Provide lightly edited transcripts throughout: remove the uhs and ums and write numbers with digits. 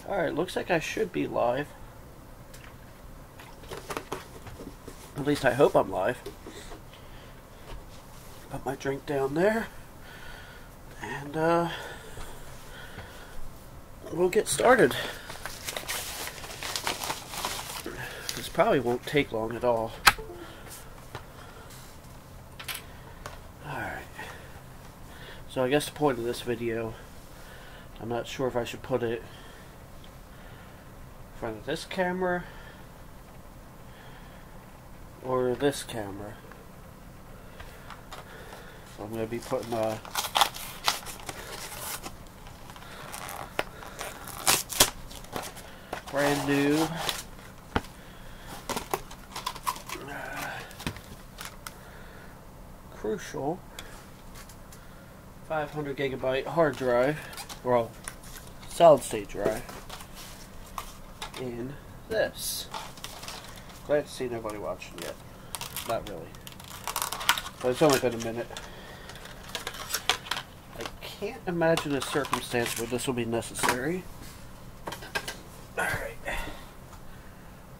Alright, looks like I should be live. At least I hope I'm live. Put my drink down there. And, we'll get started. This probably won't take long at all. Alright. So I guess the point of this video, I'm not sure if I should put it in front of this camera or this camera. So I'm going to be putting a brand new crucial 500 gigabyte hard drive, well, solid state drive, in this. Glad to see nobody watching yet. Not really. But it's only been a minute. I can't imagine a circumstance where this will be necessary. Alright.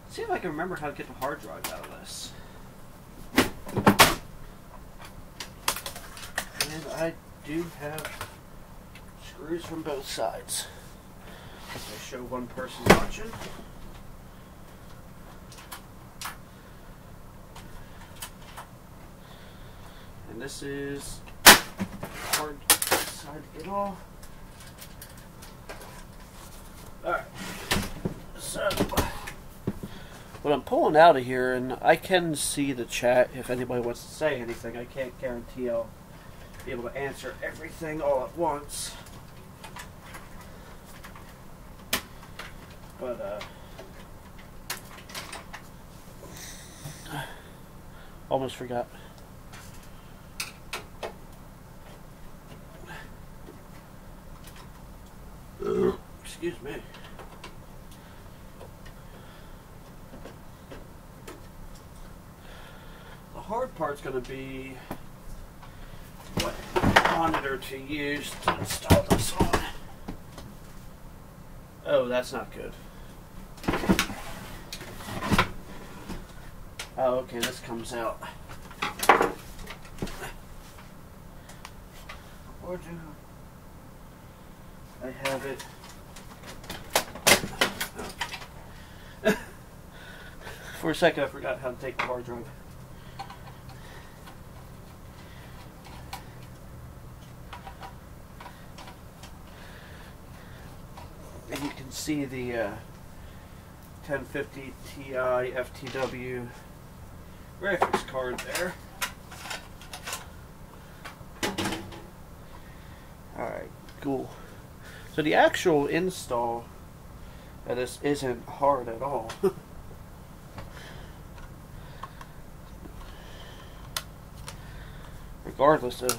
See if I can remember how to get the hard drive out of this. And I do have screws from both sides. I show one person watching. And this is hard side to get off. Alright. So, what I'm pulling out of here, and I can see the chat if anybody wants to say anything. I can't guarantee I'll be able to answer everything all at once. But, almost forgot. Excuse me. The hard part's going to be what monitor to use to install this on. Oh, that's not good. Oh, okay, this comes out. Or do I have it? Okay. For a second, I forgot how to take the hard drive. And you can see the 1050 Ti FTW graphics card there. Alright, cool. So the actual install of this isn't hard at all. Regardless of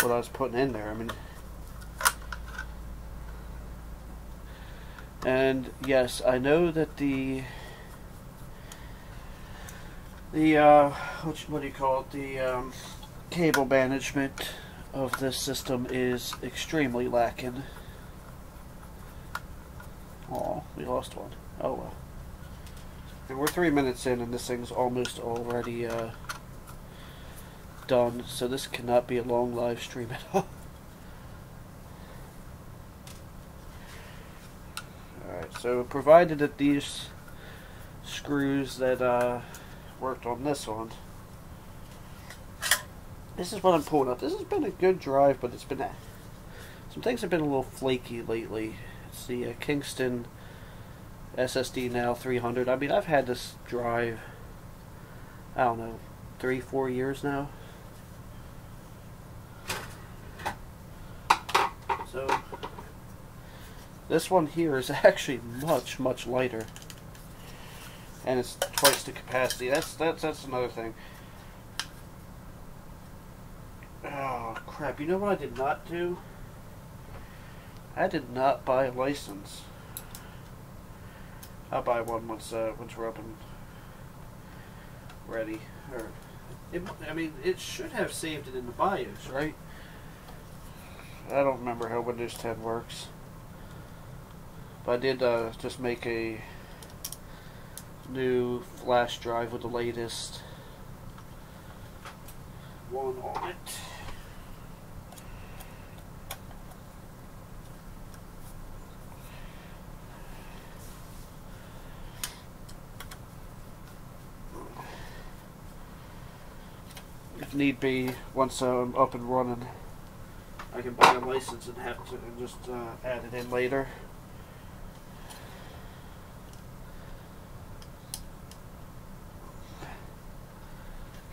what I was putting in there, I mean. And yes, I know that the what do you call it? The cable management of this system is extremely lacking. Oh, we lost one. Oh well. And we're 3 minutes in, and this thing's almost already done. So this cannot be a long live stream at all. Alright, so provided that these screws that worked on this one. This is what I'm pulling up. This has been a good drive, but it's been some things have been a little flaky lately. It's the Kingston SSD now 300. I mean, I've had this drive, I don't know, 3-4 years now. So this one here is actually much lighter, and it's twice the capacity. That's another thing. Oh crap! You know what I did not do? I did not buy a license. I'll buy one once we're up and ready. Or, I mean, it should have saved it in the BIOS, right? I don't remember how Windows 10 works. But I did just make a new flash drive with the latest one on it. If need be, once I'm up and running, I can buy a license and have to just add it in later.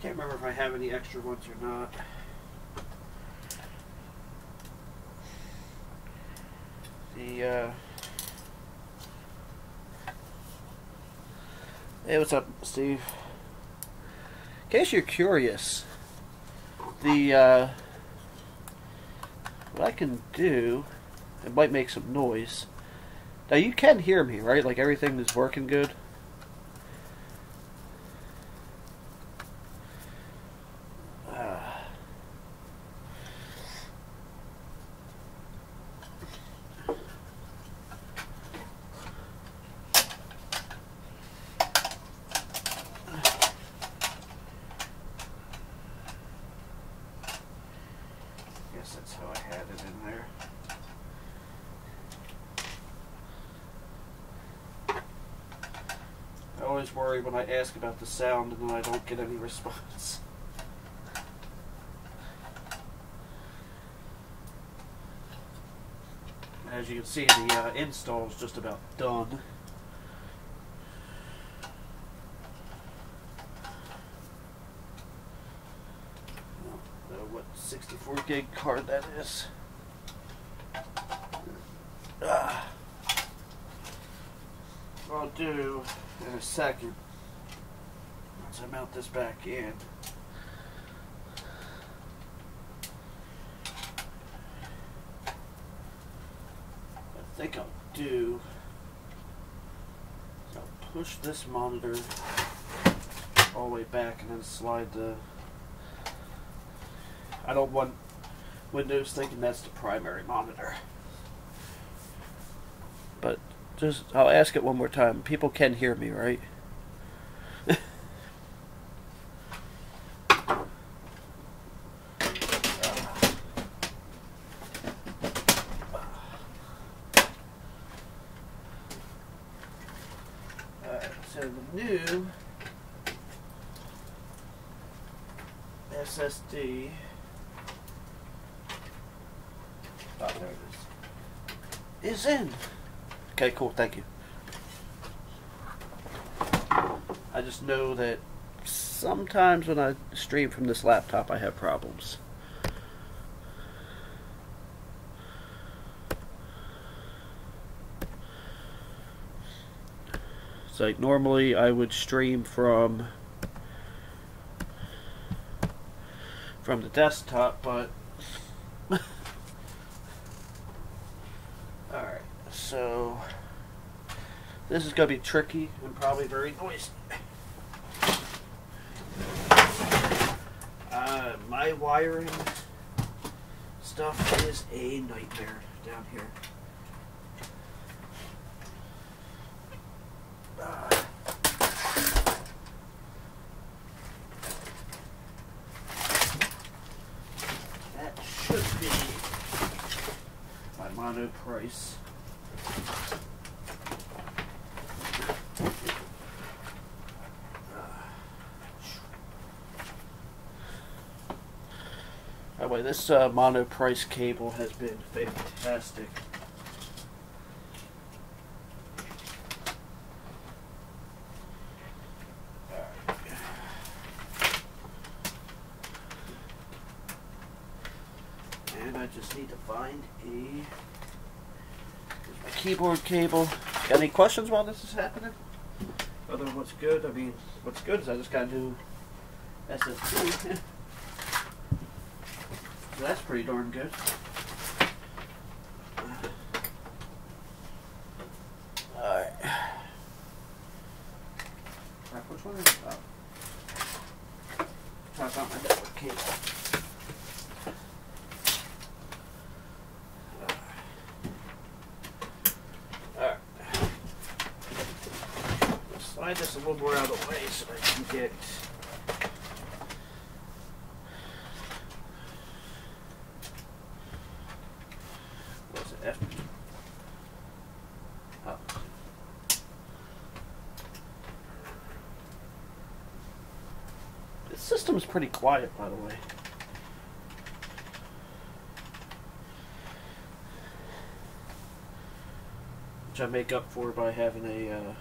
Can't remember if I have any extra ones or not. Hey, what's up, Steve? In case you're curious, what I can do, it might make some noise. Now you can hear me, right? Like everything is working good. That's how I had it in there. I always worry when I ask about the sound and then I don't get any response. As you can see, the install is just about done. What 64 gig card that is. What I'll do in a second, once I mount this back in, I think I'll do, I'll push this monitor all the way back and then slide the, I don't want Windows thinking that's the primary monitor. But just, I'll ask it one more time. People can hear me, right? So the new SSD. Oh, there it is. Is in. Okay, cool. Thank you. I just know that sometimes when I stream from this laptop, I have problems. It's like normally I would stream from the desktop, but alright, so this is going to be tricky and probably very noisy. My wiring stuff is a nightmare down here. That should be my mono price. By the way, this mono price cable has been fantastic. And I just need to find here's my keyboard cable. Got any questions while this is happening? Other than what's good? I mean, what's good is I just got a new SSD. So that's pretty darn good. Alright. Which one is it? Oh. I found my network cable. Alright. this a little more out of the way so I can get what's it? F. Oh. This system is pretty quiet, by the way. Which I make up for by having a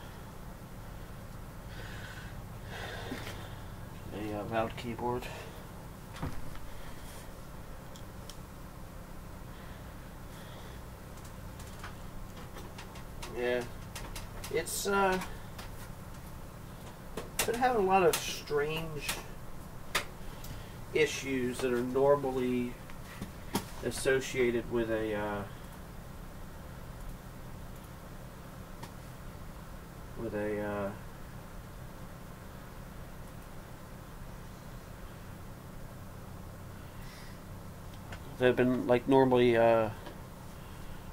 loud keyboard. Yeah, it's been having a lot of strange issues that are normally associated with a they've been like normally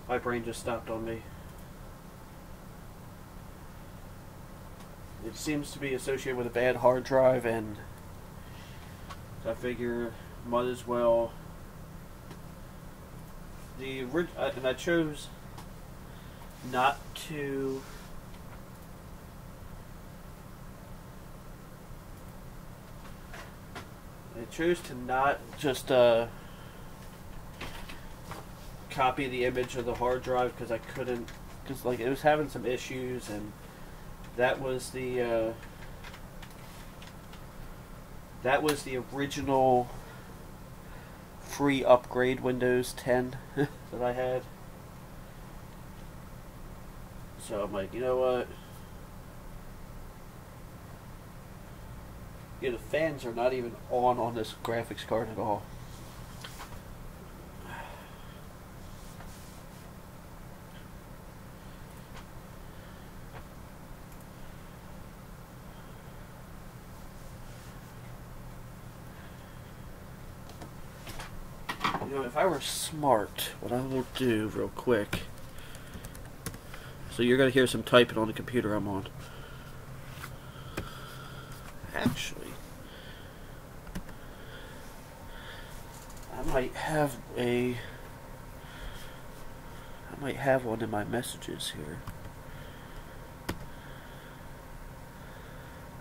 my brain just stopped on me. It seems to be associated with a bad hard drive, and I figure might as well. And I chose not to. I chose to not just copy the image of the hard drive because I couldn't, because like it was having some issues, and that was the original free upgrade Windows 10 that I had. So I'm like, you know what? Yeah, the fans are not even on this graphics card at all. You know, if I were smart, what I will do real quick. So you're going to hear some typing on the computer I'm on. Actually, I might have one in my messages here.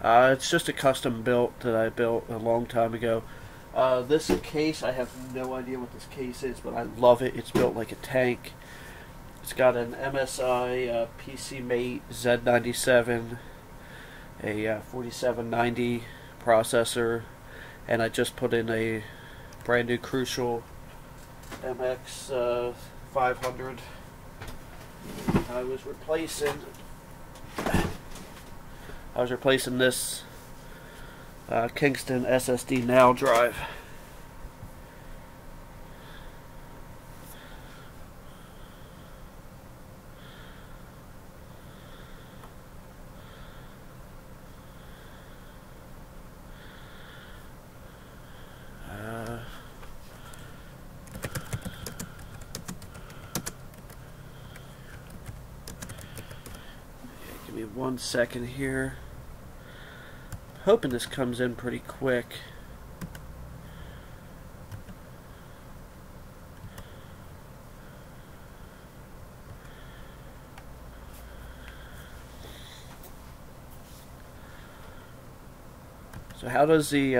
It's just a custom built that I built a long time ago. This case, I have no idea what this case is, but I love it. It's built like a tank. It's got an MSI PCMate Z97, a 4790 processor, and I just put in a brand new Crucial MX 500. I was replacing this Kingston SSD now drive. Give me 1 second here. Hoping this comes in pretty quick. So how does the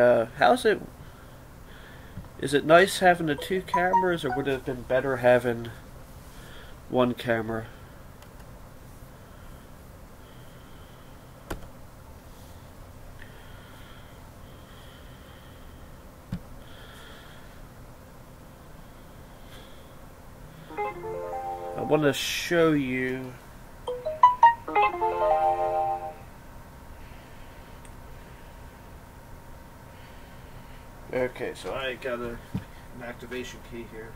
is it nice having the 2 cameras, or would it have been better having 1 camera? I want to show you okay, so I got an activation key here.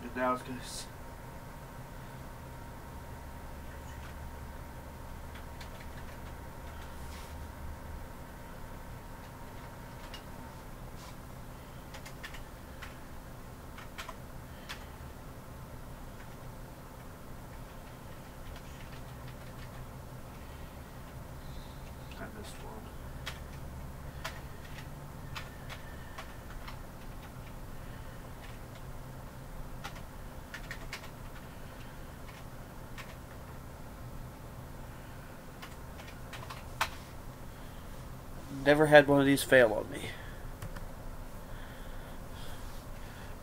And now it's going to Never had one of these fail on me.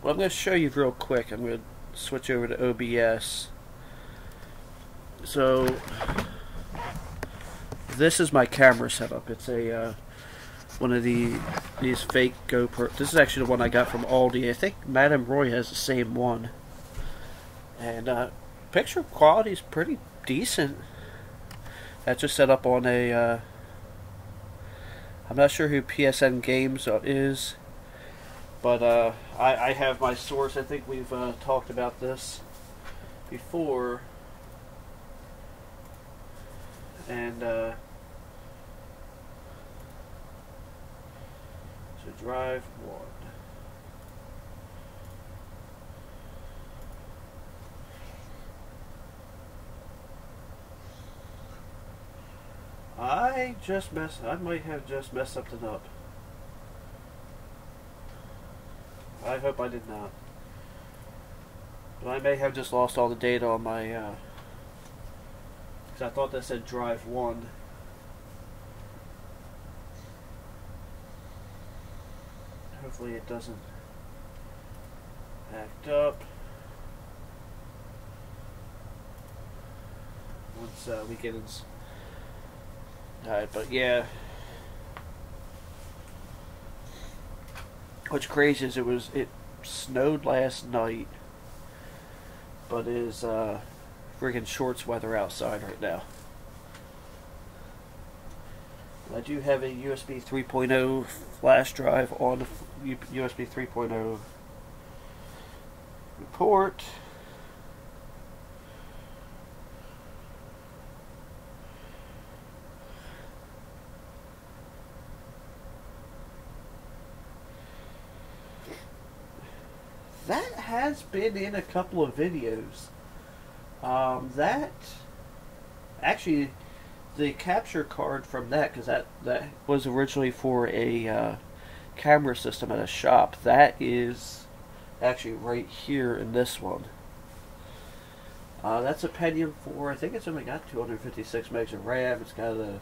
Well, I'm going to show you real quick. I'm going to switch over to OBS. So, this is my camera setup. It's a one of these fake GoPro. This is actually the one I got from Aldi. I think Madame Roy has the same one. And picture quality is pretty decent. That's just set up on a. I'm not sure who PSN Games is, but I have my source. I think we've talked about this before. And so drive 1. I might have just messed something up. I hope I did not. But I may have just lost all the data on my, because I thought that said drive 1. Hopefully it doesn't act up. Once we get in. Alright, but yeah. What's crazy is it snowed last night, but it is friggin' shorts weather outside right now. I do have a USB 3.0 flash drive on USB 3.0 port. That has been in a couple of videos. That actually, the capture card from that, because that was originally for a camera system at a shop. That is actually right here in this one. That's a Pentium 4. I think it's only got 256 megs of RAM. It's got a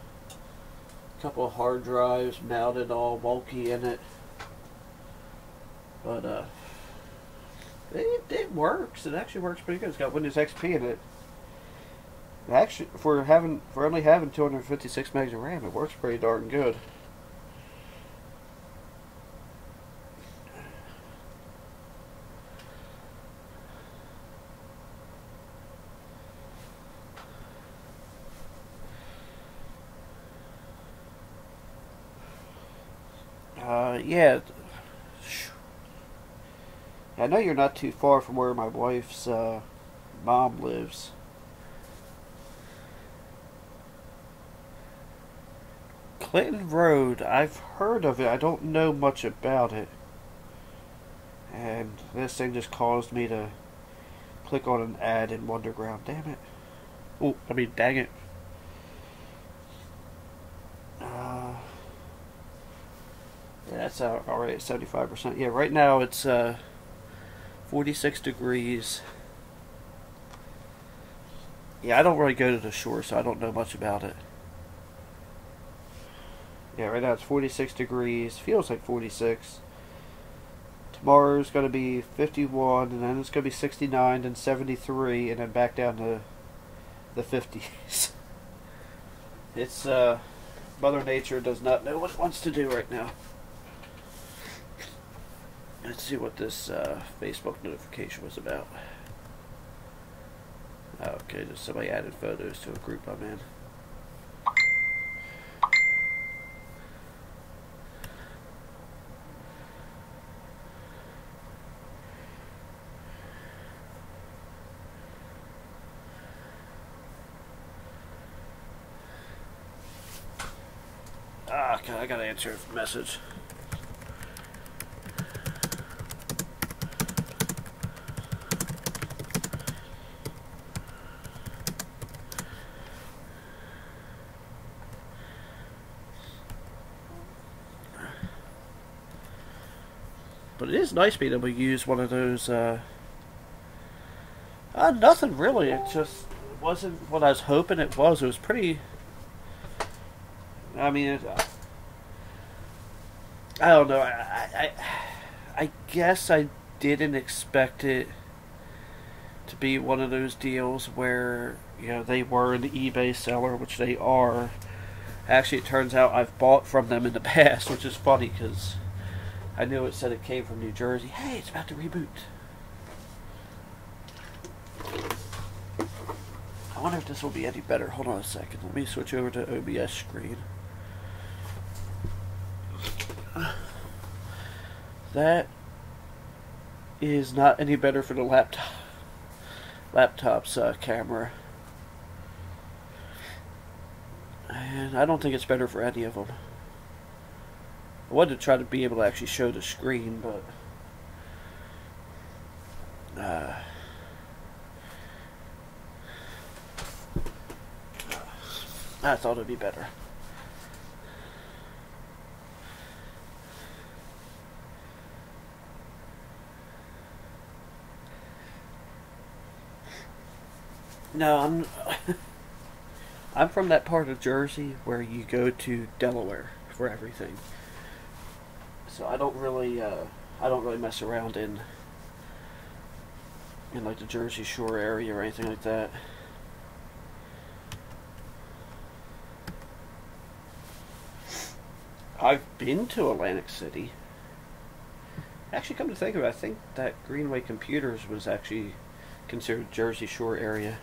couple of hard drives mounted all bulky in it. But it works. It actually works pretty good. It's got Windows XP in it. Actually, for only having 256 megs of RAM, it works pretty darn good. Yeah. I know you're not too far from where my wife's mom lives. Clinton Road, I've heard of it. I don't know much about it. And this thing just caused me to click on an ad in Wonderground. Damn it. Oh, I mean, dang it. Yeah, that's already at 75%. Yeah, right now it's 46 degrees. Yeah, I don't really go to the shore, so I don't know much about it. Yeah, right now it's 46 degrees. Feels like 46. Tomorrow's going to be 51, and then it's going to be 69, then 73, and then back down to the 50s. It's, Mother Nature does not know what it wants to do right now. Let's see what this Facebook notification was about. Okay, just somebody added photos to a group I'm in. Okay, I gotta answer a message. But it is nice being able to use one of those, nothing really. It just wasn't what I was hoping it was. It was pretty, I mean, I don't know. I guess I didn't expect it to be one of those deals where, you know, they were an eBay seller, which they are. Actually, it turns out I've bought from them in the past, which is funny because I knew it said it came from New Jersey. Hey, it's about to reboot. I wonder if this will be any better. Hold on a second. Let me switch over to OBS screen. That is not any better for the laptop's camera. And I don't think it's better for any of them. I wanted to try to be able to actually show the screen, but I thought it'd be better. No, I'm from that part of Jersey where you go to Delaware for everything. So I don't really mess around in like the Jersey Shore area or anything like that. I've been to Atlantic City. Actually, come to think of it, I think that Greenway Computers was actually considered Jersey Shore area.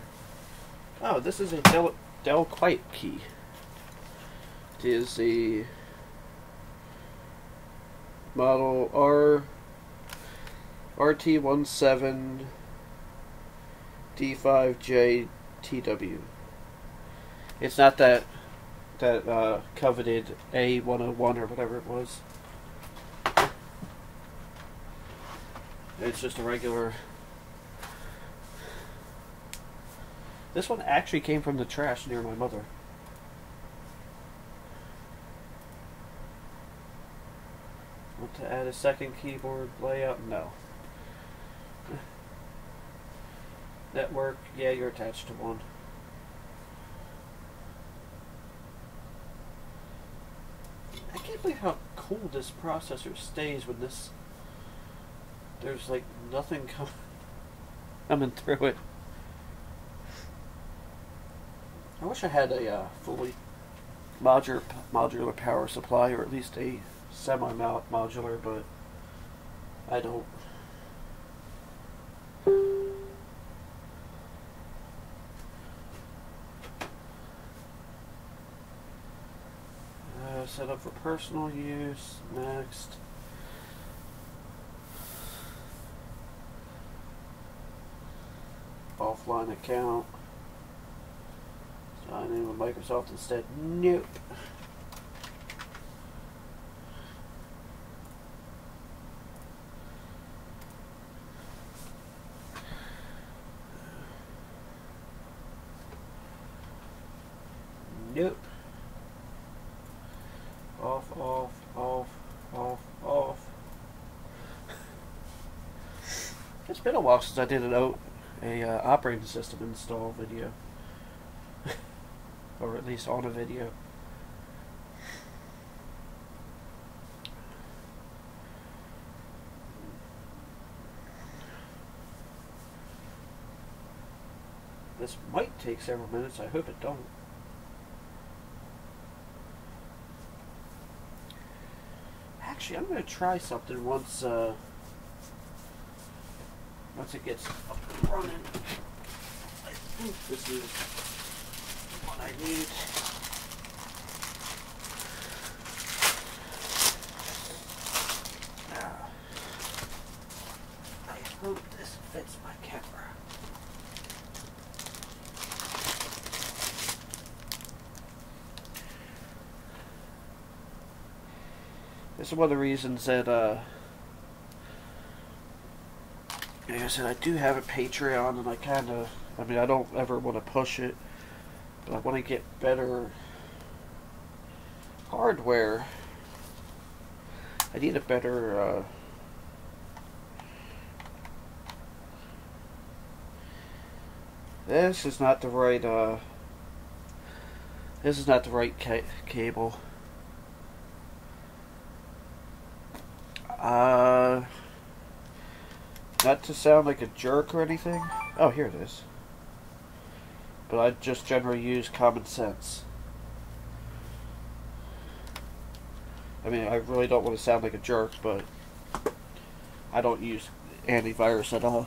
Oh, this is a Dell Quite key. It is the model RT17 D5J TW. It's not that coveted A101 or whatever it was. It's just a regular. This one actually came from the trash near my mother. Want to add a second keyboard layout? No. Network? Yeah, you're attached to one. I can't believe how cool this processor stays when there's like nothing coming through it. I wish I had a fully modular power supply, or at least a semi-modular, but I don't. Set up for personal use. Next. Offline account. Sign in with Microsoft instead. Nope. Nope. Off. It's been a while since I did an operating system install video. Or at least on a video. This might take several minutes. I hope it don't. Actually, I'm going to try something once it gets up and running. I think this is what I need. I hope this fits my camera. This is one of the reasons that, like I said, I do have a Patreon, and I don't ever want to push it, but I want to get better hardware. I need a better, this is not the right, cable. Uh, Not to sound like a jerk or anything. Oh, here it is. But I just generally use common sense. I mean, I really don't want to sound like a jerk, but I don't use antivirus at all.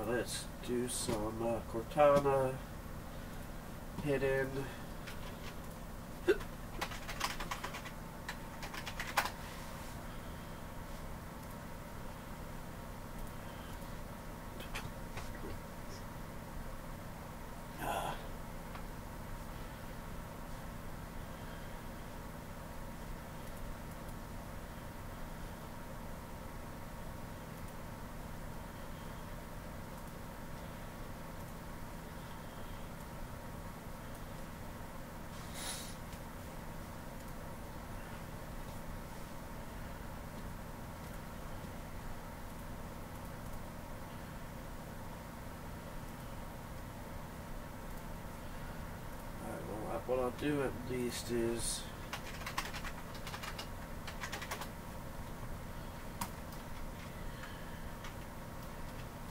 Let's do some Cortana hidden. What I'll do at least is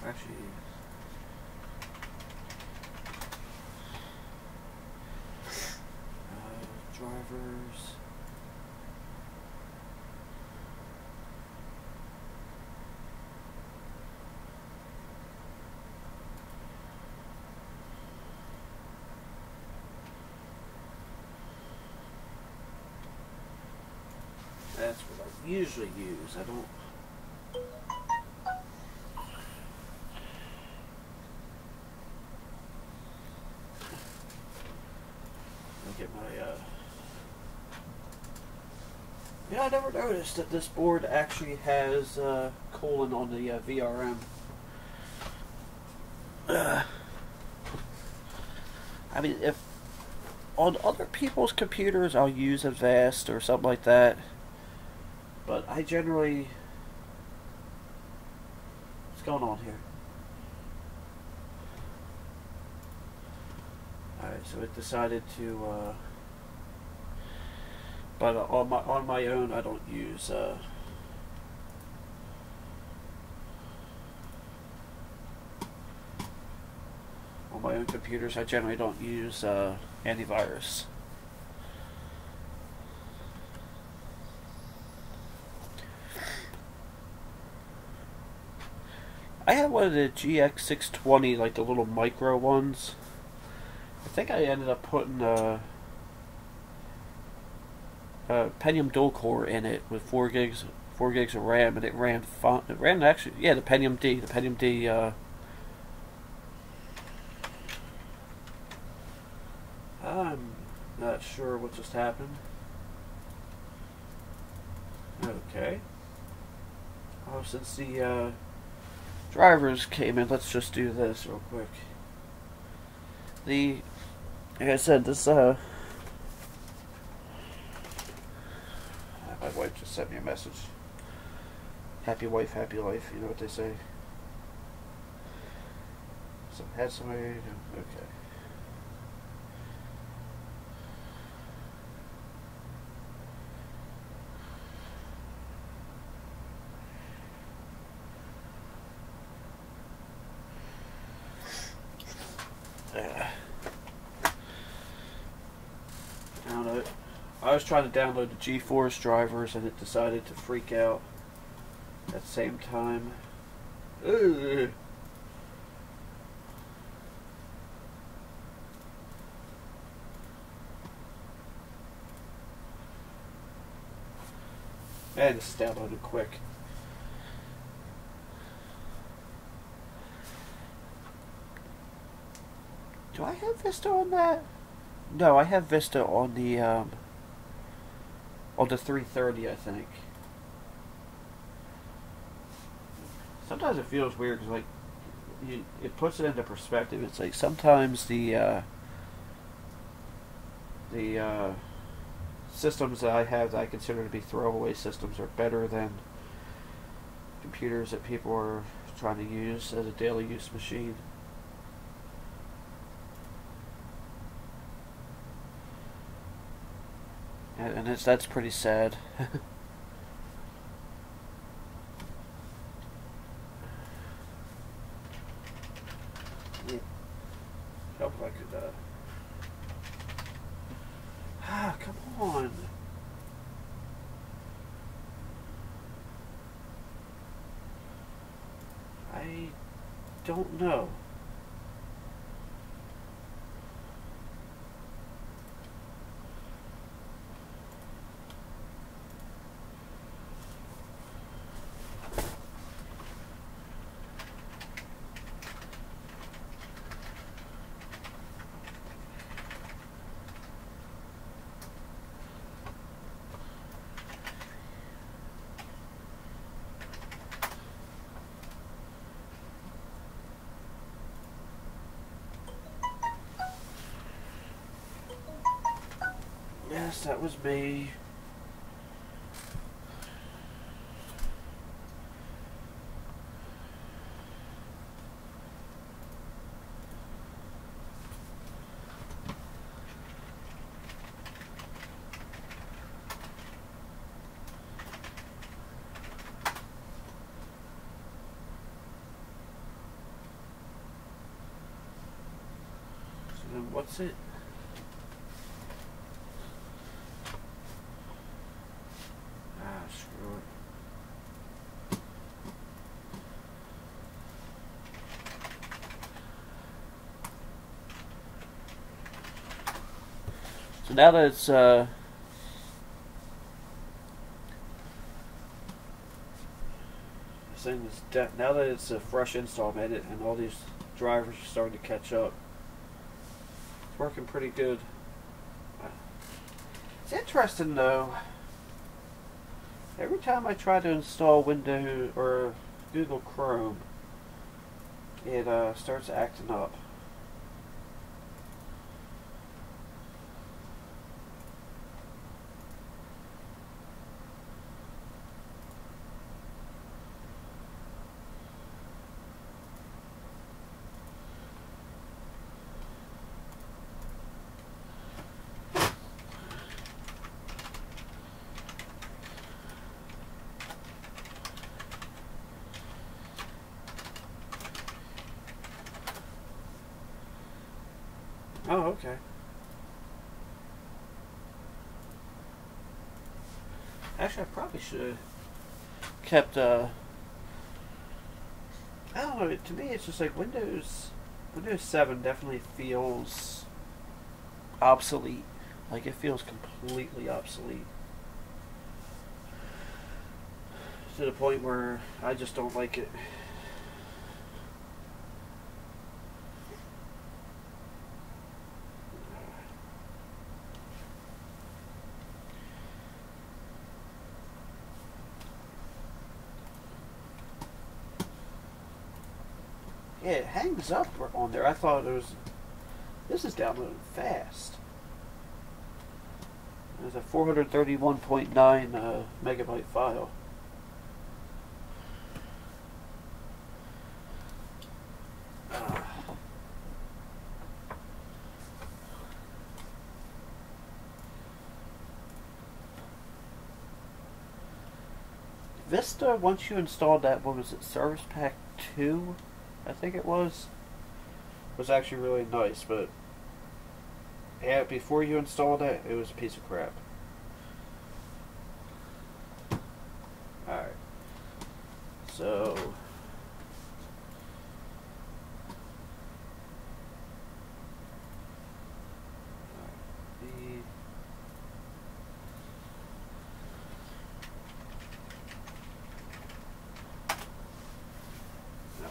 actually drivers. That's what I usually use. I don't. I'll get my. Yeah, I never noticed that this board actually has colon on the VRM. I mean, if on other people's computers I'll use Avast or something like that. But I generally... What's going on here? Alright, so it decided to... But on my own, I don't use... on my own computers, I generally don't use antivirus. I have one of the GX620, like the little micro ones. I think I ended up putting a Pentium dual core in it with 4 gigs of RAM, and it ran fine. It ran actually, yeah, the Pentium D. I'm not sure what just happened. Okay. Oh, since the drivers came in, let's just do this real quick. Like I said, this my wife just sent me a message. Happy wife, happy life, you know what they say. So had somebody, okay. I don't know. I was trying to download the GeForce drivers and it decided to freak out at the same time. Ugh. And this is downloaded quick. Do I have Vista on that? No, I have Vista on the 330, I think. Sometimes it feels weird because, like, it puts it into perspective. It's like sometimes the systems that I have that I consider to be throwaway systems are better than computers that people are trying to use as a daily use machine. And that's pretty sad. Hope I could, come on. I don't know. Yes, that was me. So then what's it? Screw it. So now that it's now that it's a fresh install, made it, and all these drivers are starting to catch up. It's working pretty good. It's interesting though. Every time I try to install Windows or Google Chrome, it starts acting up. Oh, okay. Actually, I probably should have kept, I don't know, to me it's just like Windows 7 definitely feels obsolete. Like, it feels completely obsolete. To the point where I just don't like it. Yeah, it hangs up on there. I thought it was... This is downloading fast. It's a 431.9 megabyte file. Vista, once you installed that, what was it, Service Pack 2? I think it was actually really nice, but yeah, before you installed it, it was a piece of crap. Alright. So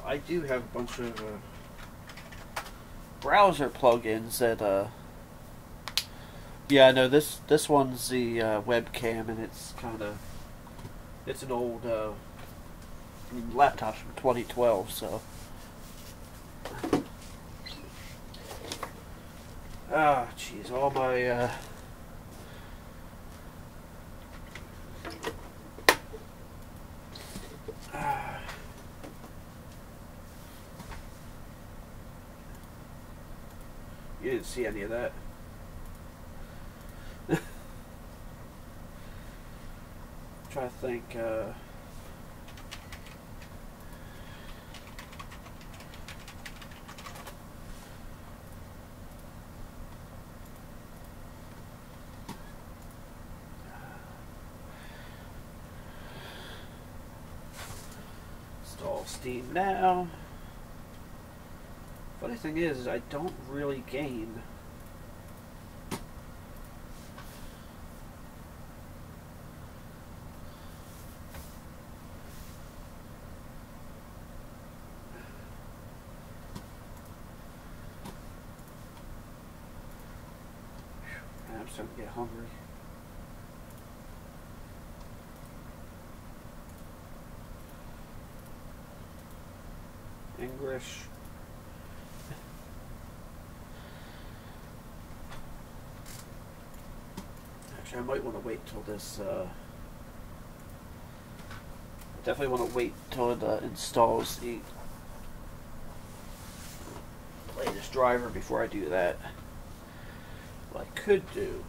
I do have a bunch of browser plugins that yeah, I know this one's the webcam, and it's an old laptop's from 2012, so jeez, all my you didn't see any of that. trying to think. Install Steam now. Funny thing is I don't really gain. I'm starting to get hungry. English. Actually, I might want to wait till this. Definitely want to wait till it installs the latest driver before I do that. What I could do.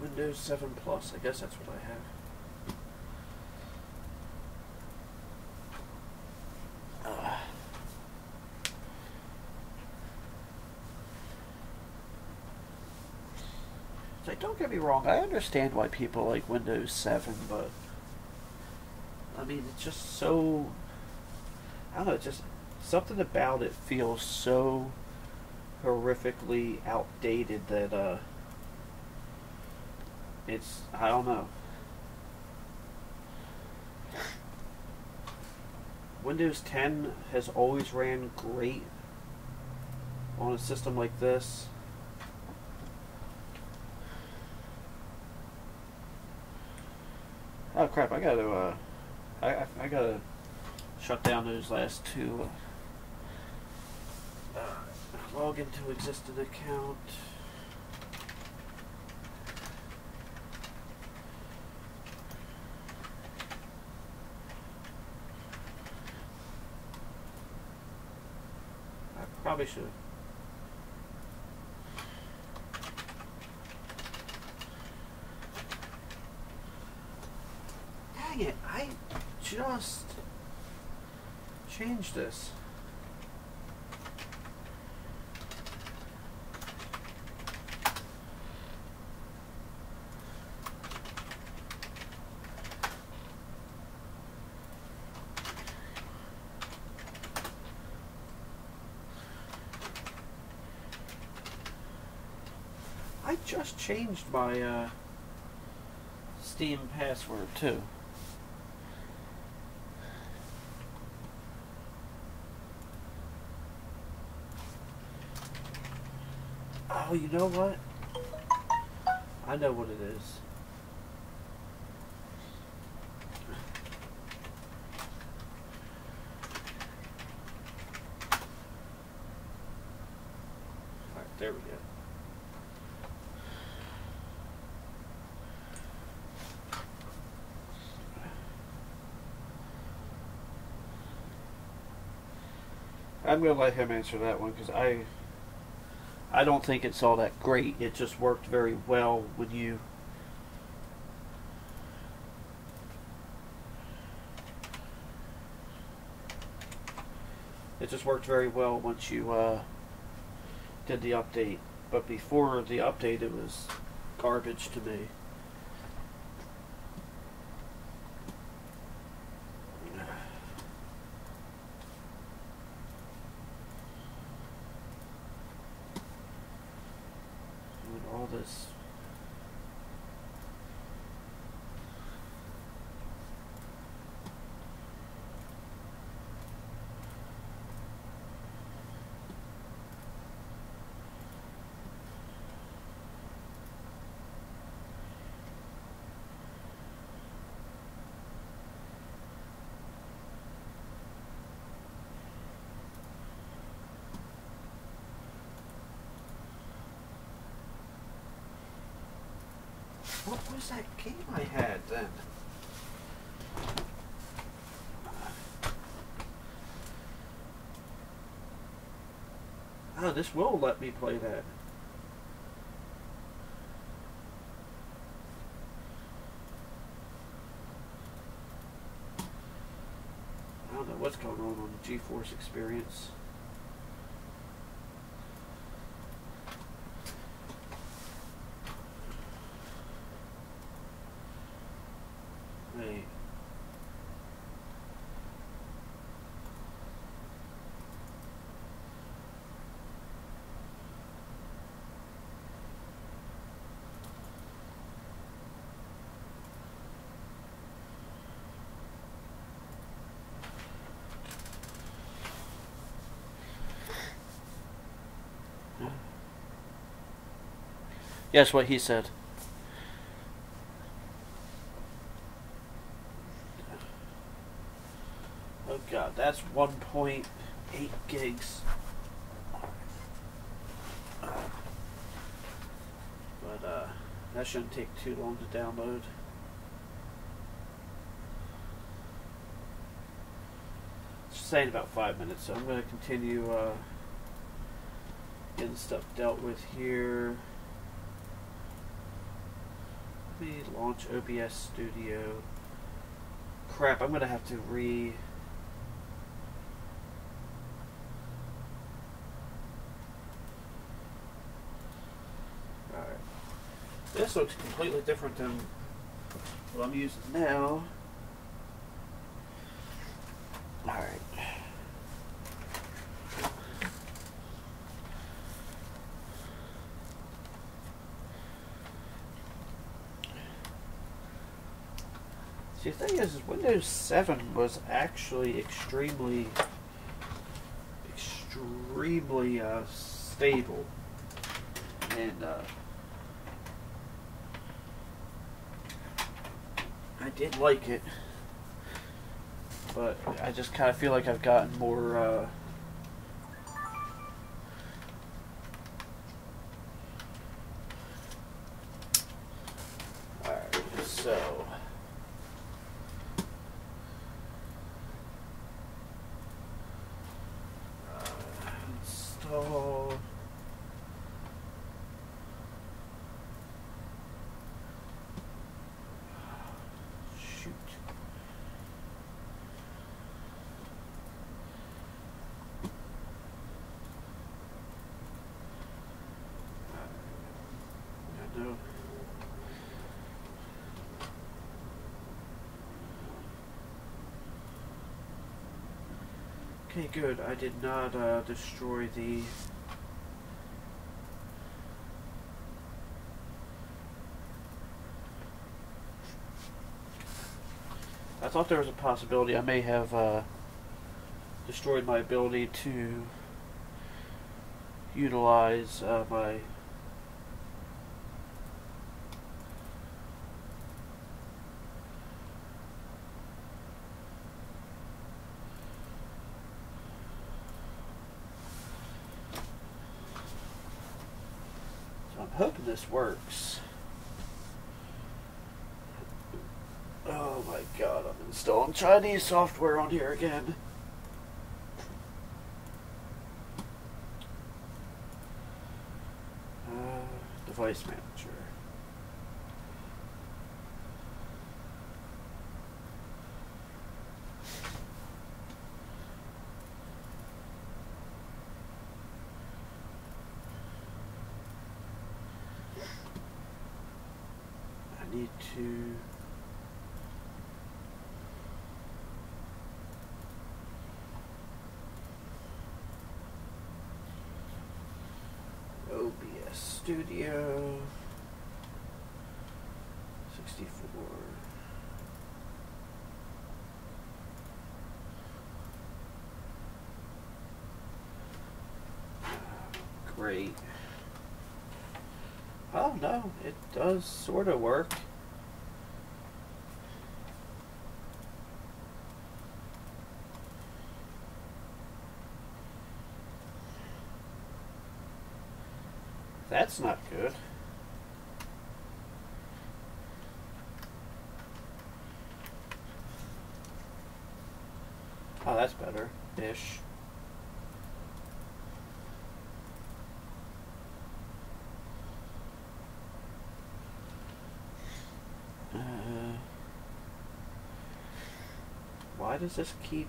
Windows 7 Plus, I guess that's what I have. So don't get me wrong, I understand why people like Windows 7, but I mean, it's just so, I don't know, it's just something about it feels so horrifically outdated that it's, I don't know. Windows 10 has always ran great on a system like this. Oh crap! I gotta I gotta shut down those last two. Log into existing account. I probably should. Dang it, I just changed this. I just changed my Steam password too. Oh, you know what? I know what it is. Alright, there we go. I'm going to let him answer that one because I don't think it's all that great. It just worked very well when you once you did the update. But before the update it was garbage to me. All this. What was that game I had then? Oh, this will let me play that. I don't know what's going on the GeForce Experience. Wait. Yes, what he said. Oh god, that's 1.8 gigs. But that shouldn't take too long to download. It's saying about 5 minutes, so I'm going to continue getting stuff dealt with here. Let me launch OBS Studio. Crap, I'm going to have to Alright. This looks completely different than what I'm using now. Alright. See, the thing is, Windows 7 was actually extremely stable. And I did like it. But I just kind of feel like I've gotten more alright, so install shoot. No. Okay, good. I did not destroy the I thought there was a possibility I may have destroyed my ability to utilize my so I'm hoping this works. Oh my god, I'm installing Chinese software on here again. Device manager. I need to OBS Studio 64. Great. Oh no, it does sort of work. That's not good. that's better. Ish. Why does this keep,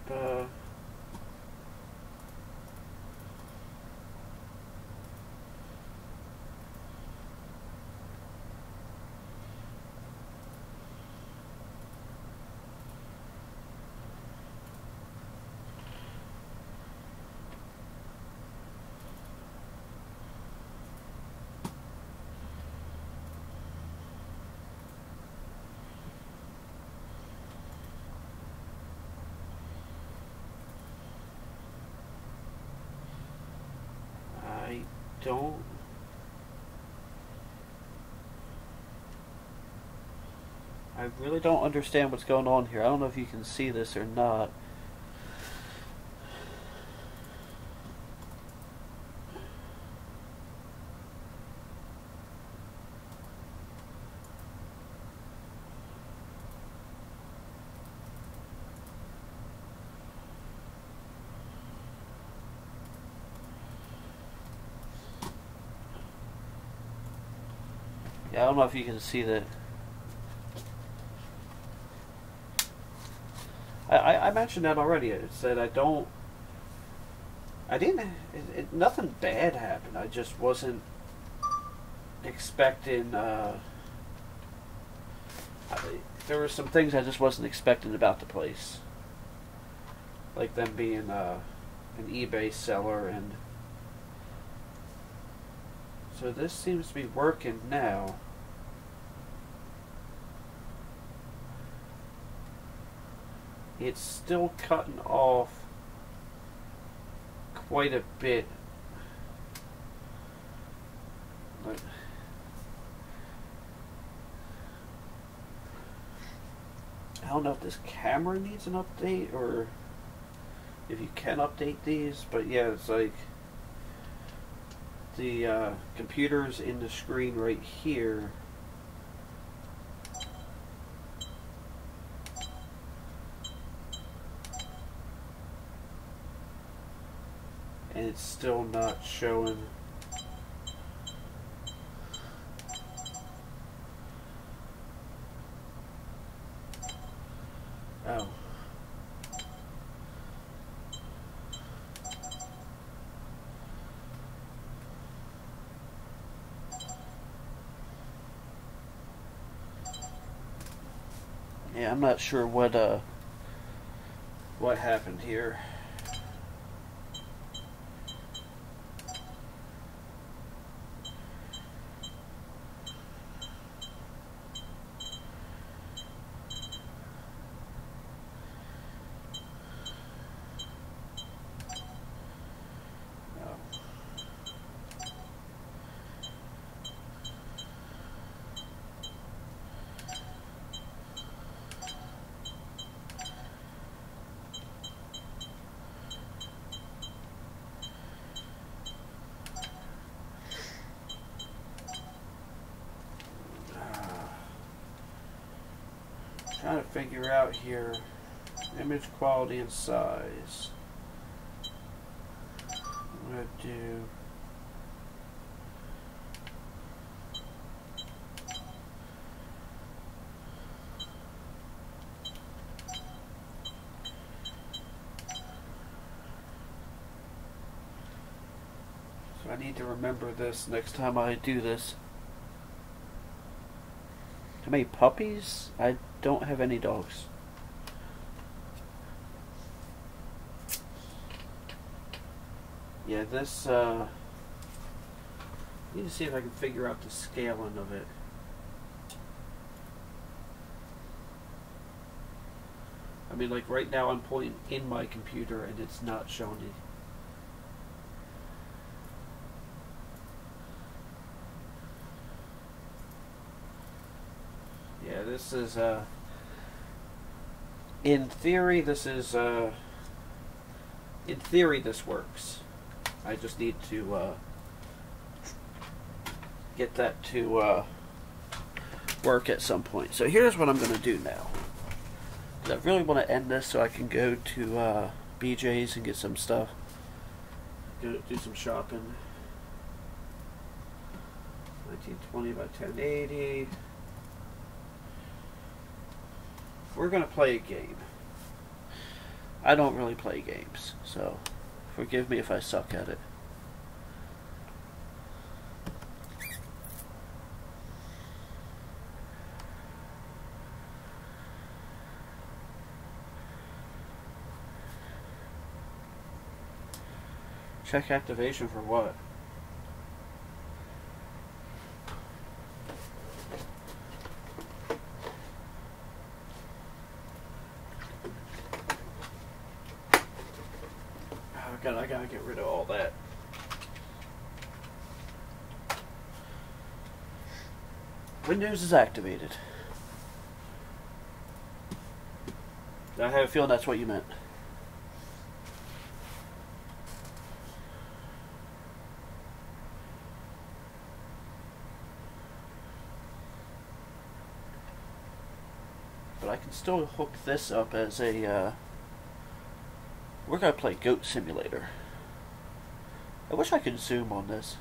don't... I really don't understand what's going on here. I don't know if you can see this or not. Yeah, I don't know if you can see that. I mentioned that already. It said nothing bad happened. I just wasn't expecting, there were some things I just wasn't expecting about the place. Like them being an eBay seller, and so this seems to be working now. It's still cutting off quite a bit. But I don't know if this camera needs an update or if you can update these, but yeah, it's like the computer's in the screen right here. And it's still not showing. Oh. Yeah, I'm not sure what happened here. Trying to figure out here image quality and size. I'm going to do so I need to remember this next time I do this. How many puppies? I don't have any dogs. Yeah, this, I need to see if I can figure out the scaling of it. I mean, like right now I'm pointing in my computer and it's not showing it. Yeah, this is, in theory, this is, in theory, this works. I just need to, get that to, work at some point. So here's what I'm going to do now. I really want to end this so I can go to, BJ's and get some stuff. Go do some shopping. 1920 by 1080. We're gonna play a game. I don't really play games, so forgive me if I suck at it. Check activation for what? Oh god, I gotta get rid of all that. Windows is activated. I have a feeling that's what you meant. But I can still hook this up as a, we're going to play Goat Simulator. I wish I could zoom on this.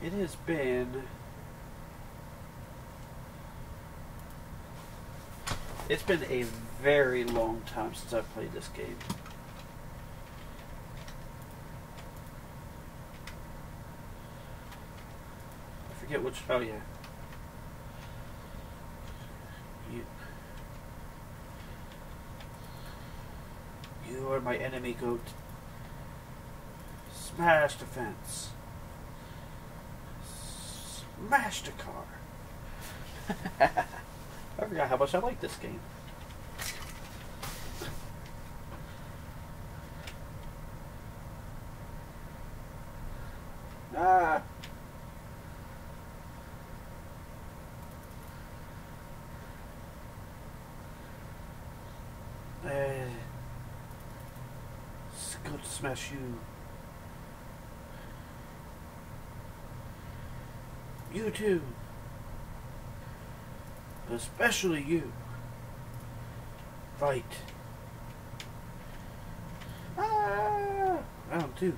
It has been... It's been a very long time since I've played this game. I forget which... Oh, yeah. You are my enemy, goat. Smash the fence. Smash the car. I forgot how much I like this game. Ah. It's good to smash you. You too. Especially you. Fight. Ah! Round two.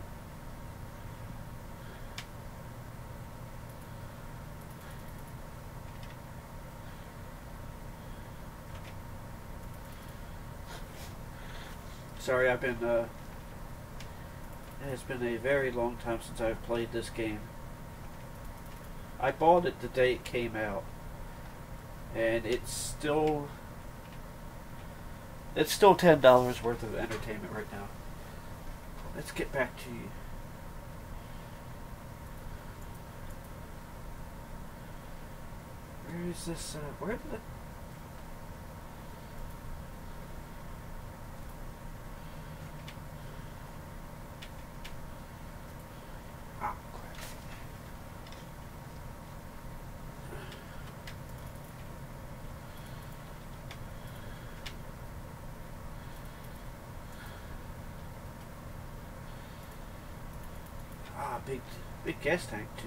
Sorry, I've been, it has been a very long time since I've played this game. I bought it the day it came out. And it's still $10 worth of entertainment right now. Let's get back to you. Where is this? Where did it? Ah, crap. Big gas tank to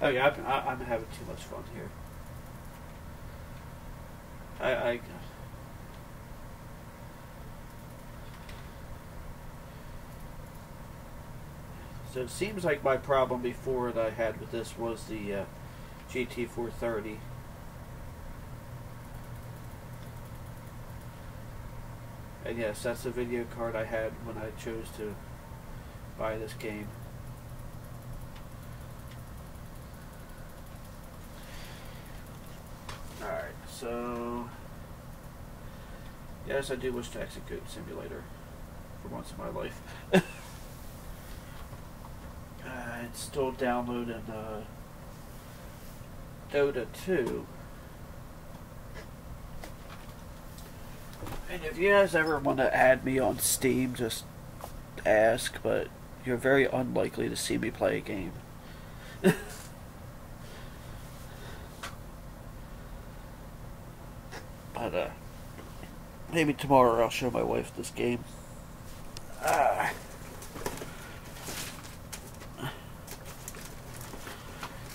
oh yeah, I'm having too much fun here. So it seems like my problem before that I had with this was the GT430. And yes, that's the video card I had when I chose to buy this game. Alright, so... Yes, I do wish to exit Goat Simulator for once in my life. It's still downloading Dota 2. And if you guys ever want to add me on Steam, just ask, but you're very unlikely to see me play a game. But, maybe tomorrow I'll show my wife this game.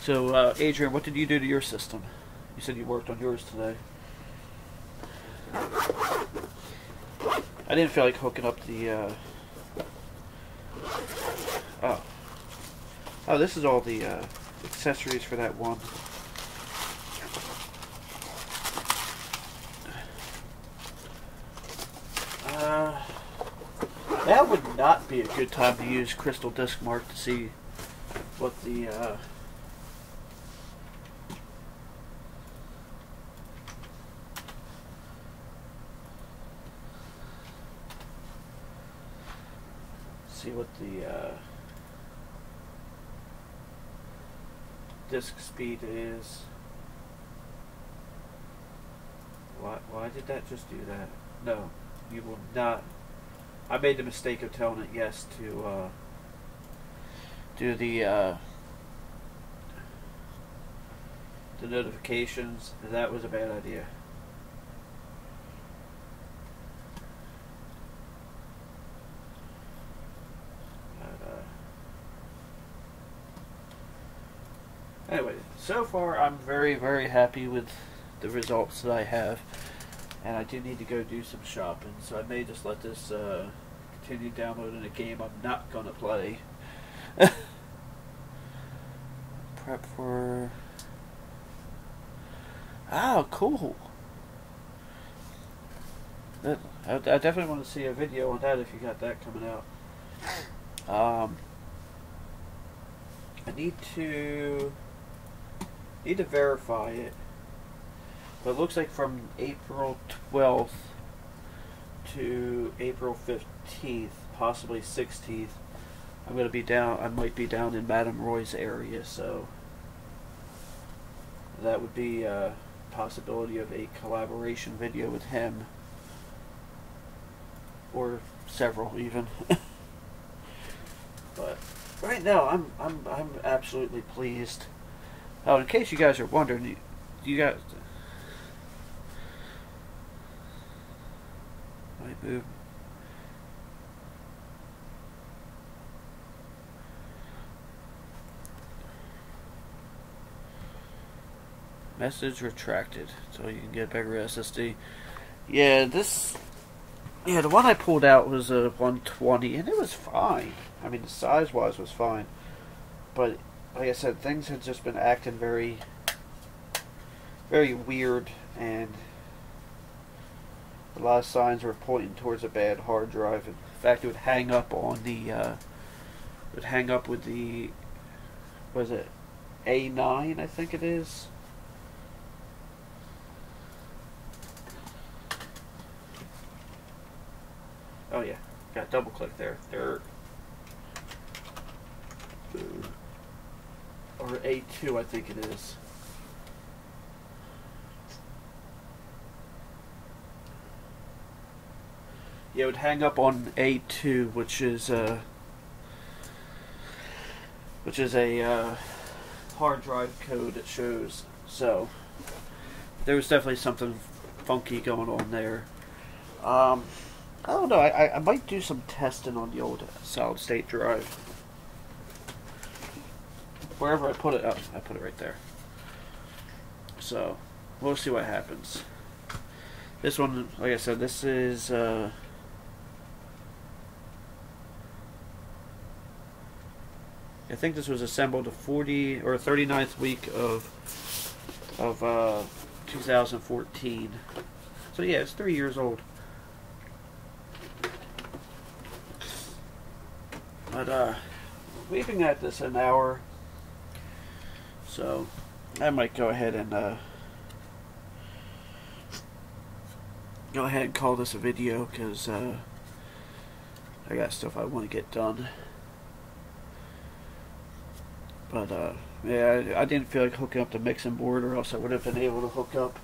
So, Adrian, what did you do to your system? You said you worked on yours today. I didn't feel like hooking up the, Oh, this is all the, accessories for that one. That would not be a good time to use Crystal Disk Mark to see what the, disk speed is. Why did that just do that? No, you will not. I made the mistake of telling it yes to do the notifications. That was a bad idea. Anyway, so far I'm very, very happy with the results that I have, and I do need to go do some shopping, so I may just let this continue downloading a game I'm not going to play. Prep for... Oh, cool. I definitely want to see a video on that if you got that coming out. I need to verify it, but it looks like from April 12th to April 15th, possibly 16th, I'm going to be down. I might be down in Madame Roy's area, so that would be a possibility of a collaboration video with him, or several even. But right now, I'm absolutely pleased. Oh, in case you guys are wondering, you guys might move. Message retracted, so you can get a bigger SSD. Yeah, the one I pulled out was a 120, and it was fine. I mean, the size-wise was fine, but like I said, things had just been acting very, very weird, and a lot of signs were pointing towards a bad hard drive. In fact, it would hang up on the, with the, was it A9, I think it is? Oh yeah, got double click there. Or A2, I think it is. Yeah, it would hang up on A2, which is a hard drive code it shows. So there was definitely something funky going on there. I don't know. I might do some testing on the old solid state drive. Wherever I put it, oh, I put it right there. So we'll see what happens. This one, like I said, this is I think this was assembled the 40 or 39th week of 2014. So yeah, it's 3 years old. But leaving at this an hour, so I might go ahead and call this a video, because I got stuff I want to get done. But yeah, I didn't feel like hooking up the mixing board, or else I would have been able to hook up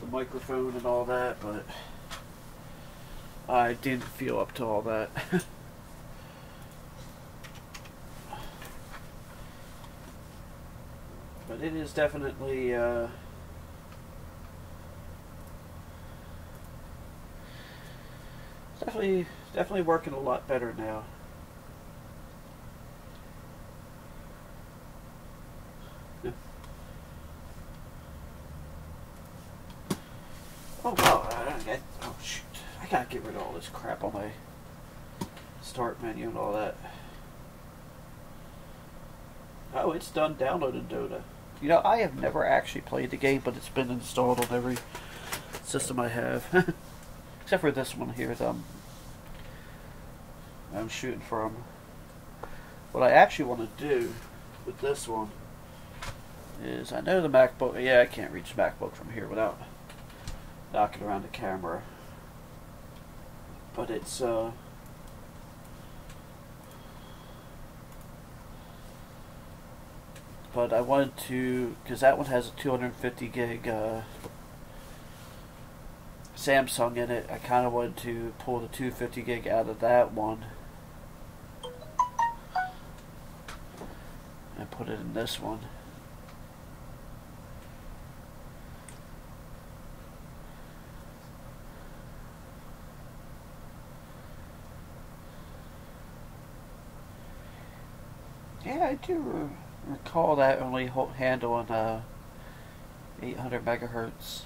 the microphone and all that, but I didn't feel up to all that. But it is definitely Definitely working a lot better now. Oh wow! Oh shoot! I gotta get rid of all this crap on my start menu and all that. Oh, it's done downloading Dota. You know, I have never actually played the game, but it's been installed on every system I have, except for this one here that I'm shooting from. What I actually want to do with this one is, I know the MacBook. Yeah, I can't reach the MacBook from here without knocking around the camera. But it's but I wanted to, because that one has a 250 gig Samsung in it. I kind of wanted to pull the 250 gig out of that one and put it in this one. Yeah, I do recall that only handling 800 megahertz.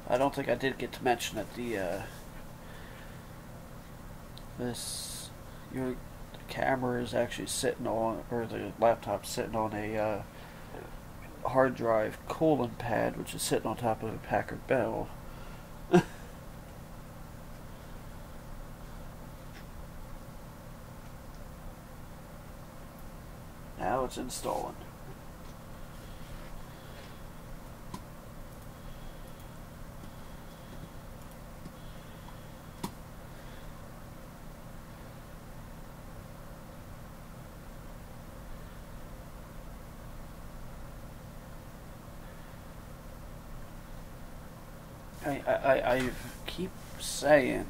I don't think I did get to mention that your camera is actually sitting on, or the laptop sitting on a hard drive cooling pad, which is sitting on top of a Packard Bell. Now it's installing. I keep saying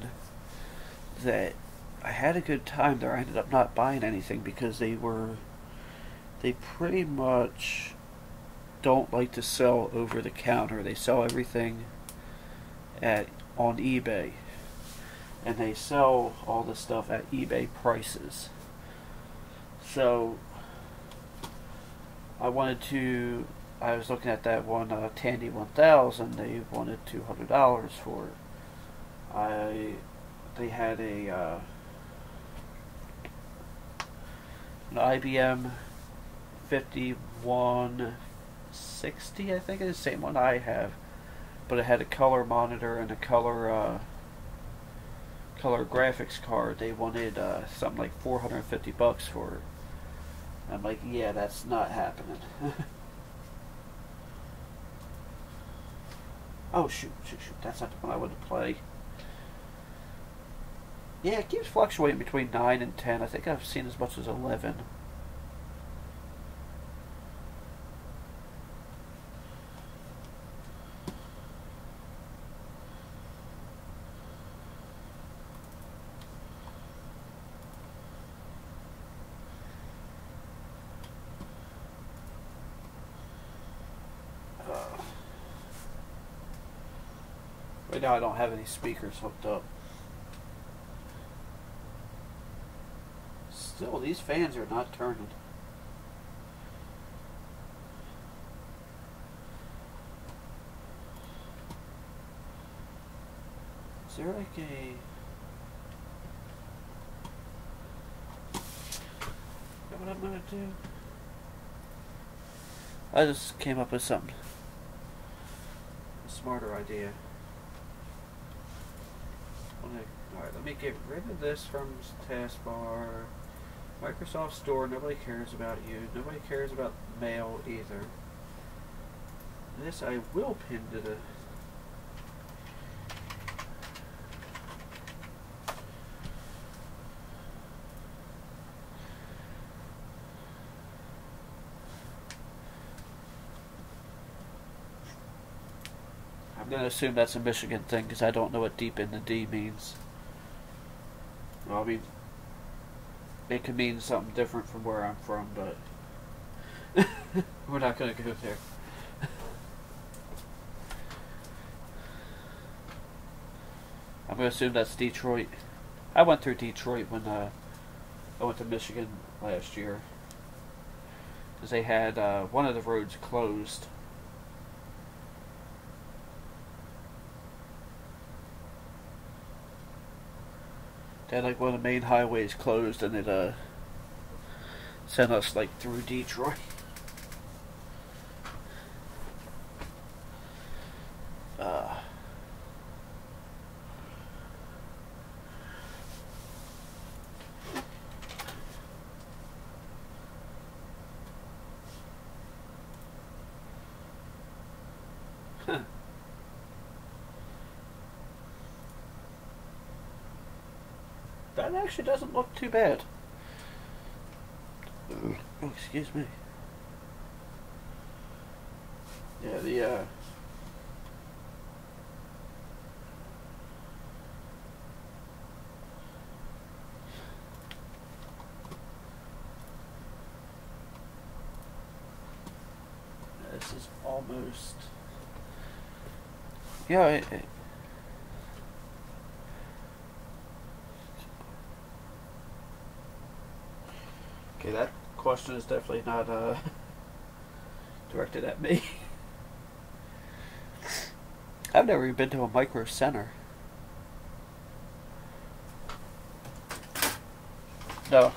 that I had a good time there. I ended up not buying anything because they pretty much don't like to sell over the counter. They sell everything on eBay, and they sell all the stuff at eBay prices. So I was looking at that one Tandy 1000. They wanted $200 for it. They had an IBM 5160, I think it's the same one I have, but it had a color monitor and a color graphics card. They wanted something like $450 for it. I'm like, yeah, that's not happening. Oh, shoot. That's not the one I wanted to play. Yeah, it keeps fluctuating between 9 and 10. I think I've seen as much as 11. Right now I don't have any speakers hooked up. Still, these fans are not turning. Is there like a... Is that what I'm gonna do? I just came up with something. A smarter idea. Alright, let me get rid of this from taskbar. Microsoft Store, nobody cares about you. Nobody cares about mail either. This I will pin to the... going to assume that's a Michigan thing because I don't know what deep in the D means. Well, I mean, it could mean something different from where I'm from, but we're not going to go there. I'm going to assume that's Detroit. I went through Detroit when I went to Michigan last year. Because they had one of the roads closed. They had like one of the main highways closed, and it sent us like through Detroit. That actually doesn't look too bad. Oh, excuse me. Yeah, the this is almost. Yeah. Okay, that question is definitely not directed at me. I've never even been to a Micro Center. No,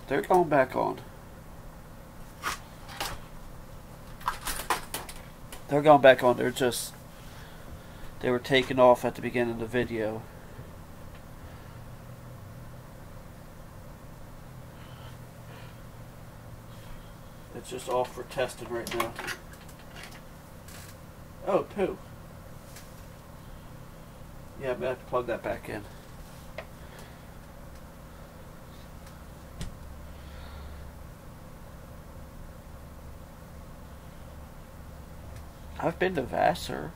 they're going back on. They're going back on. They were taken off at the beginning of the video. It's just off for testing right now. Oh, poo. Yeah, I'm going to have to plug that back in. I've been to Vassar.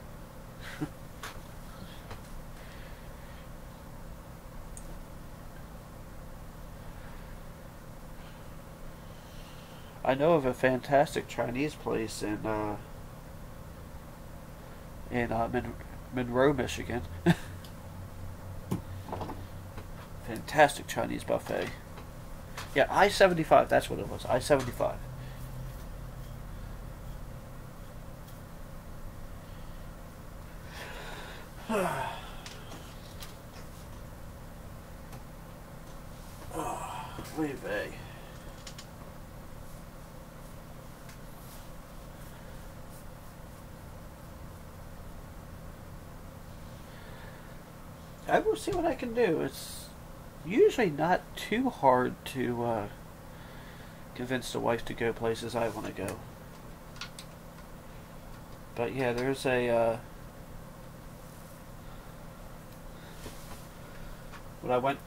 I know of a fantastic Chinese place in Monroe, Michigan. Fantastic Chinese buffet. Yeah, I-75, that's what it was. I-75. Oy vey. I will see what I can do. It's usually not too hard to convince the wife to go places I want to go. But yeah, there's a when I went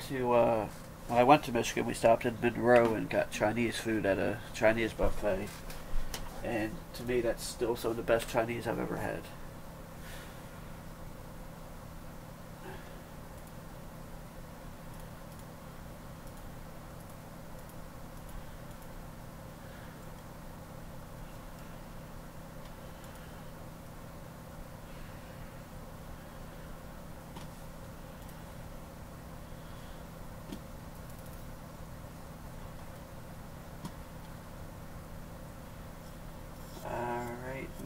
to Michigan, we stopped in Monroe and got Chinese food at a Chinese buffet, and to me, that's still some of the best Chinese I've ever had.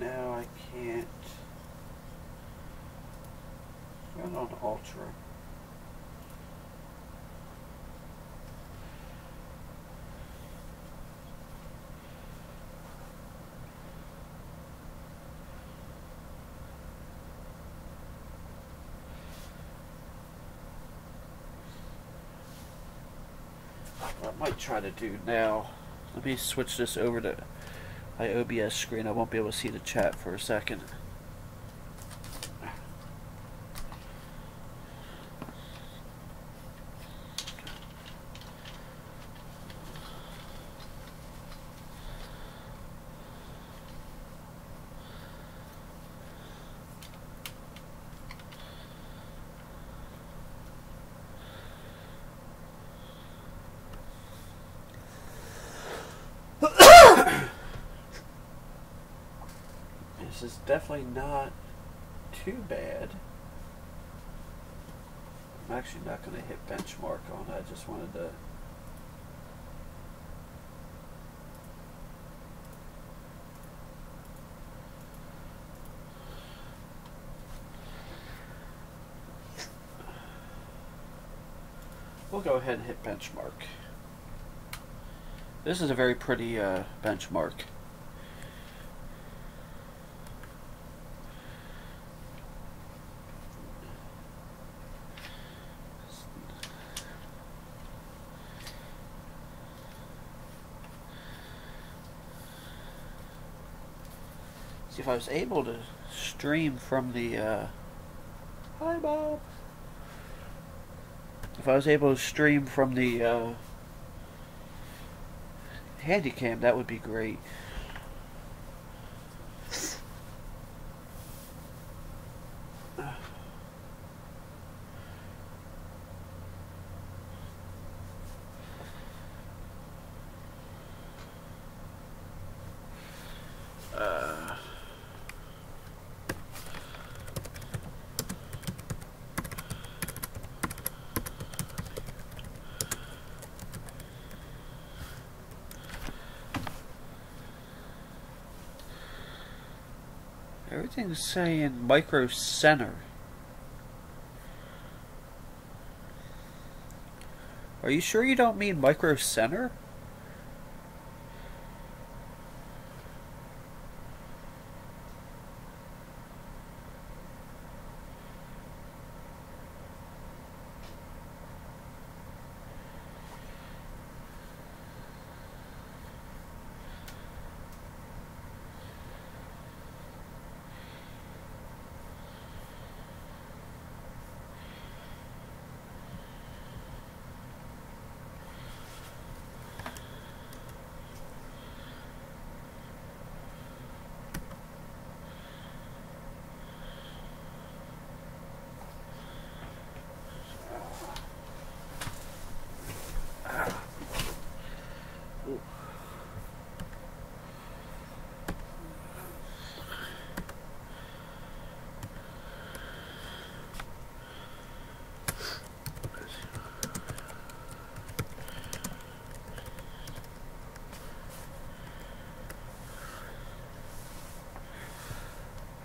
Now I can't run on Ultra. What I might try to do now, let me switch this over to my OBS screen. I won't be able to see the chat for a second. drives is definitely not too bad. I'm actually not going to hit benchmark on it. I just wanted to. We'll go ahead and hit benchmark. This is a very pretty benchmark. See, if I was able to stream from the hi Bob. If I was able to stream from the Handycam, that would be great. Everything's saying micro center. Are you sure you don't mean micro center?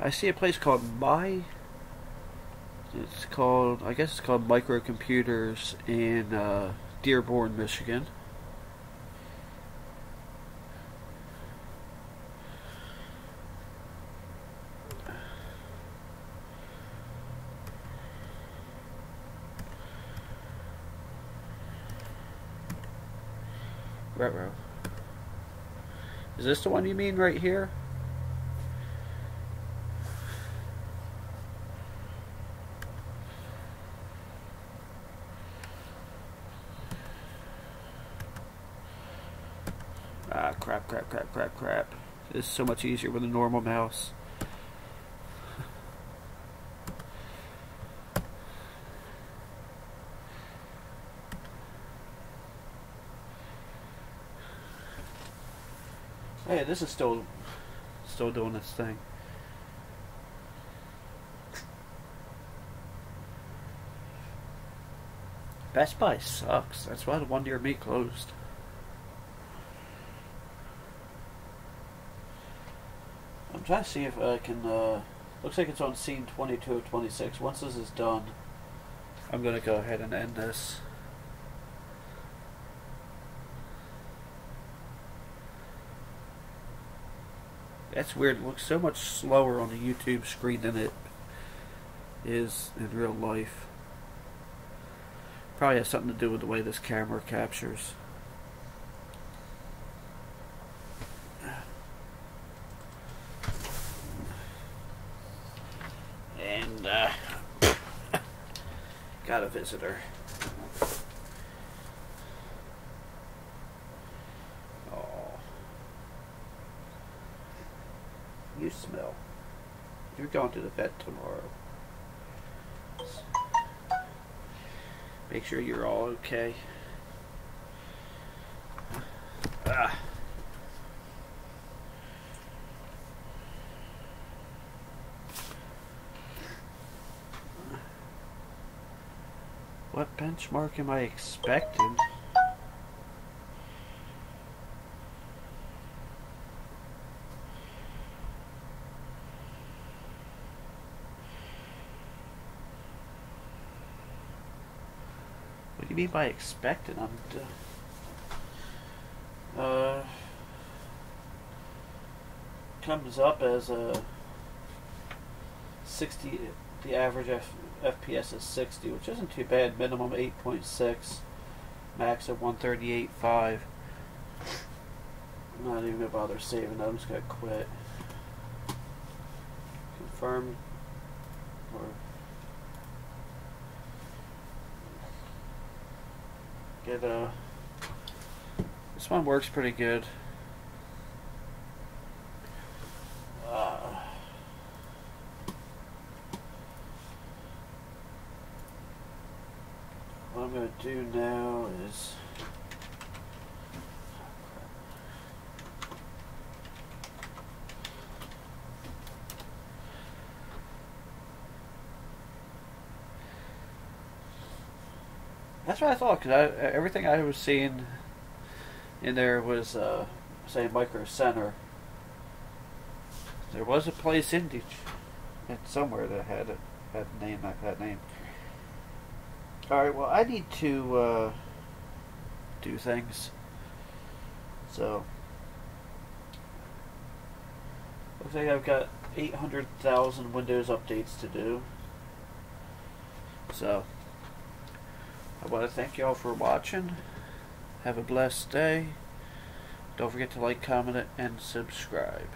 I see a place called It's called, I guess it's called Microcomputers in Dearborn, Michigan. Ruh-roh. Is this the one you mean right here? Ah, crap. This is so much easier with a normal mouse. Hey, this is still doing its thing. Best Buy sucks. That's why the one near me closed. I'm trying to see if I can, looks like it's on scene 22 of 26. Once this is done, I'm going to go ahead and end this. That's weird. It looks so much slower on the YouTube screen than it is in real life. Probably has something to do with the way this camera captures. And got a visitor. Oh, you smell. You're going to the vet tomorrow. Make sure you're all okay. What benchmark am I expecting? What do you mean by expecting? Comes up as a 60. The average FPS is 60, which isn't too bad. Minimum 8.6, max of 138.5. I'm not even gonna bother saving that. I'm just gonna quit. Confirm. Or get a. This one works pretty good. What I'm going to do now is that's what I thought, because everything I was seeing in there was say Micro Center. There was a place in somewhere that had a name like that name. Alright, well, I need to do things. So, looks like I've got 800,000 Windows updates to do. So, I want to thank y'all for watching. Have a blessed day. Don't forget to like, comment, and subscribe.